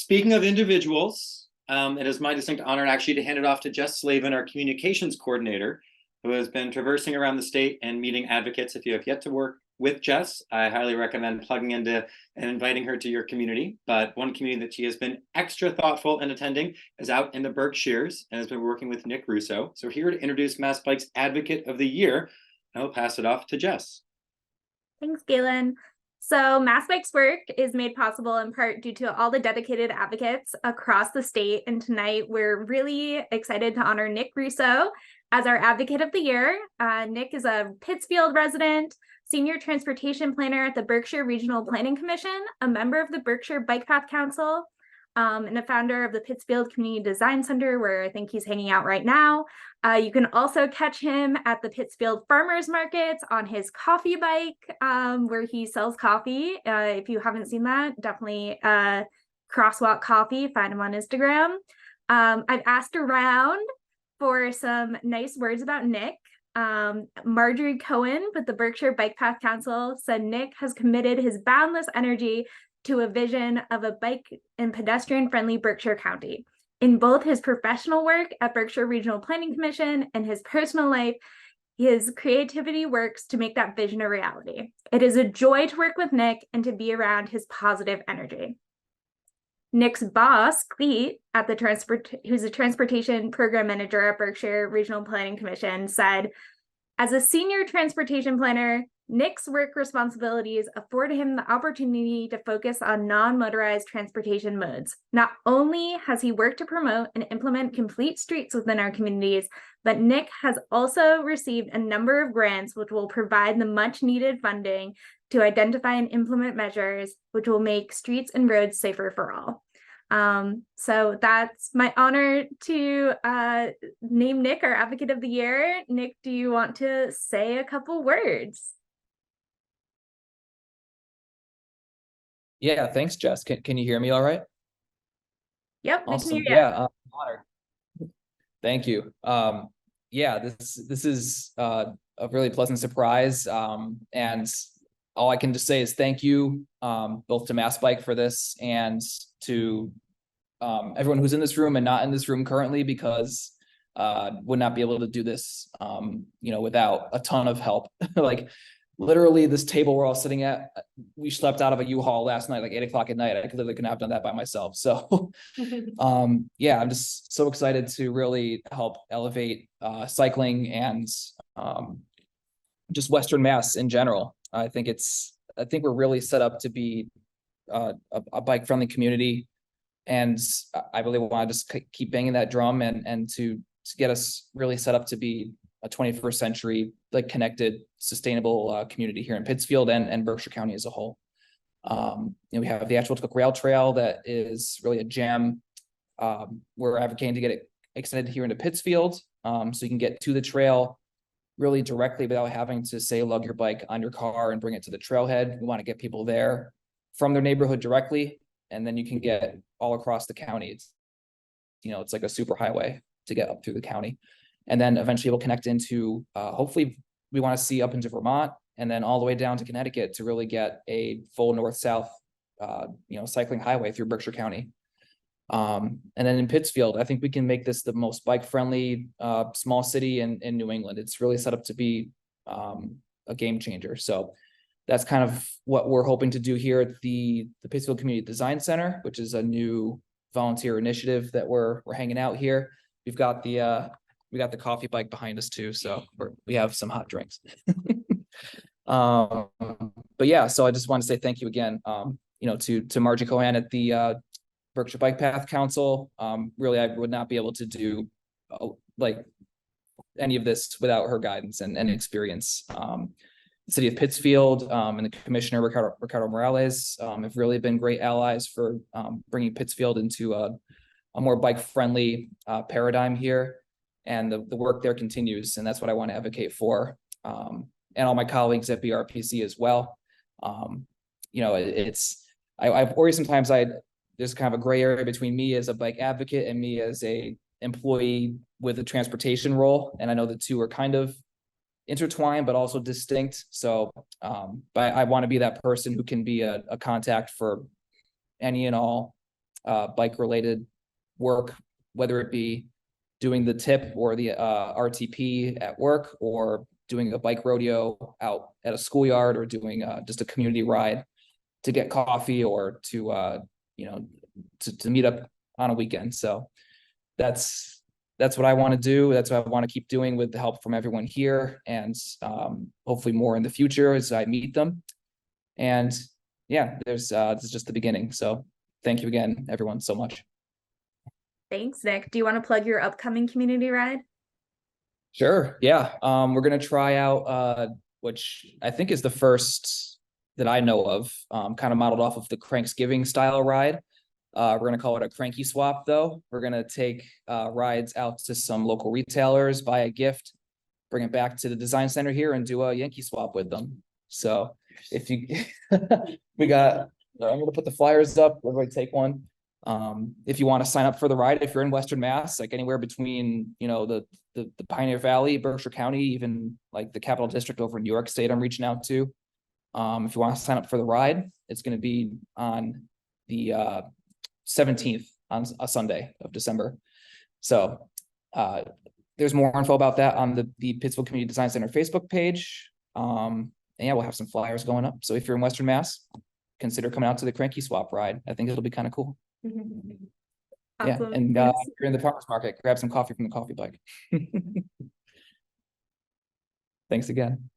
Speaking of individuals, it is my distinct honor actually to hand it off to Jess Slavin, our communications coordinator, who has been traversing around the state and meeting advocates. If you have yet to work with Jess, I highly recommend plugging into and inviting her to your community. But one community that she has been extra thoughtful in attending is out in the Berkshires and has been working with Nick Russo. So here to introduce MassBike's Advocate of the Year, I'll pass it off to Jess. Thanks, Galen. So MassBike's work is made possible in part due to all the dedicated advocates across the state. And tonight we're really excited to honor Nick Russo as our Advocate of the Year. Nick is a Pittsfield resident, Senior Transportation Planner at the Berkshire Regional Planning Commission, a member of the Berkshire Bike Path Council, and a founder of the Pittsfield Community Design Center, where I think he's hanging out right now. You can also catch him at the Pittsfield Farmers Markets on his coffee bike, where he sells coffee. If you haven't seen that, definitely Crosswalk Coffee, find him on Instagram. I've asked around for some nice words about Nick. Marjorie Cohen with the Berkshire Bike Path Council said Nick has committed his boundless energy to a vision of a bike and pedestrian-friendly Berkshire County. In both his professional work at Berkshire Regional Planning Commission and his personal life, his creativity works to make that vision a reality. It is a joy to work with Nick and to be around his positive energy. Nick's boss, Cleet, who's a transportation program manager at Berkshire Regional Planning Commission, said, as a senior transportation planner, Nick's work responsibilities afford him the opportunity to focus on non-motorized transportation modes. Not only has he worked to promote and implement complete streets within our communities, but Nick has also received a number of grants which will provide the much-needed funding to identify and implement measures which will make streets and roads safer for all. So that's my honor to name Nick our Advocate of the Year. Nick, do you want to say a couple words? Yeah, thanks, Jess. Can you hear me all right? Yep. Awesome. Yeah, honored. Thank you. Yeah, this is a really pleasant surprise. And all I can just say is thank you both to MassBike for this and to everyone who's in this room and not in this room currently, because would not be able to do this without a ton of help. Like literally this table we're all sitting at, we slept out of a U-Haul last night, like 8 o'clock at night. I literally couldn't have done that by myself. So yeah, I'm just so excited to really help elevate cycling and just Western Mass in general. I think we're really set up to be a bike friendly community. And I really want to just keep banging that drum and to get us really set up to be a 21st century, like connected, sustainable community here in Pittsfield and Berkshire County as a whole. We have the actual Cook Rail Trail that is really a gem. We're advocating to get it extended here into Pittsfield, so you can get to the trail really directly without having to say lug your bike on your car and bring it to the trailhead. We want to get people there from their neighborhood directly, and then you can get all across the county. It's like a super highway to get up through the county. And then eventually we'll connect into, hopefully we want to see up into Vermont and then all the way down to Connecticut to really get a full north-south, cycling highway through Berkshire County. And then in Pittsfield, I think we can make this the most bike-friendly small city in New England. It's really set up to be a game changer. So that's kind of what we're hoping to do here at the Pittsfield Community Design Center, which is a new volunteer initiative that we're hanging out here. We've got we got the coffee bike behind us too, so we have some hot drinks. But yeah, so I just want to say thank you again, to Margie Cohen at the Berkshire Bike Path Council. Really, I would not be able to do like any of this without her guidance and experience. The city of Pittsfield and the commissioner Ricardo Morales have really been great allies for bringing Pittsfield into a more bike-friendly paradigm here. And the work there continues, and that's what I want to advocate for. And all my colleagues at BRPC as well. I worry sometimes there's kind of a gray area between me as a bike advocate and me as a employee with a transportation role. And I know the two are kind of intertwined, but also distinct. So, but I want to be that person who can be a contact for any and all bike related work, whether it be doing the tip or the RTP at work, or doing a bike rodeo out at a schoolyard, or doing just a community ride to get coffee, or to to meet up on a weekend. So that's what I want to do. That's what I want to keep doing with the help from everyone here, and hopefully more in the future as I meet them. And yeah, this is just the beginning. So thank you again, everyone, so much. Thanks, Nick. Do you want to plug your upcoming community ride? Sure. Yeah. We're gonna try out which I think is the first that I know of, kind of modeled off of the Cranksgiving style ride. We're gonna call it a cranky swap though. We're gonna take rides out to some local retailers, buy a gift, bring it back to the design center here, and do a Yankee swap with them. So if you I'm gonna put the flyers up, everybody take one. If you want to sign up for the ride, if you're in Western Mass, like anywhere between, the Pioneer Valley, Berkshire County, even like the Capital District over in New York State, I'm reaching out to. If you want to sign up for the ride, it's going to be on the 17th on a Sunday of December. So there's more info about that on the Pittsfield Community Design Center Facebook page. And yeah, we'll have some flyers going up. So if you're in Western Mass, consider coming out to the Cranky Swap ride. I think it'll be kind of cool. Yeah, Awesome. and if you're in the farmers market, grab some coffee from the coffee bike. Thanks again.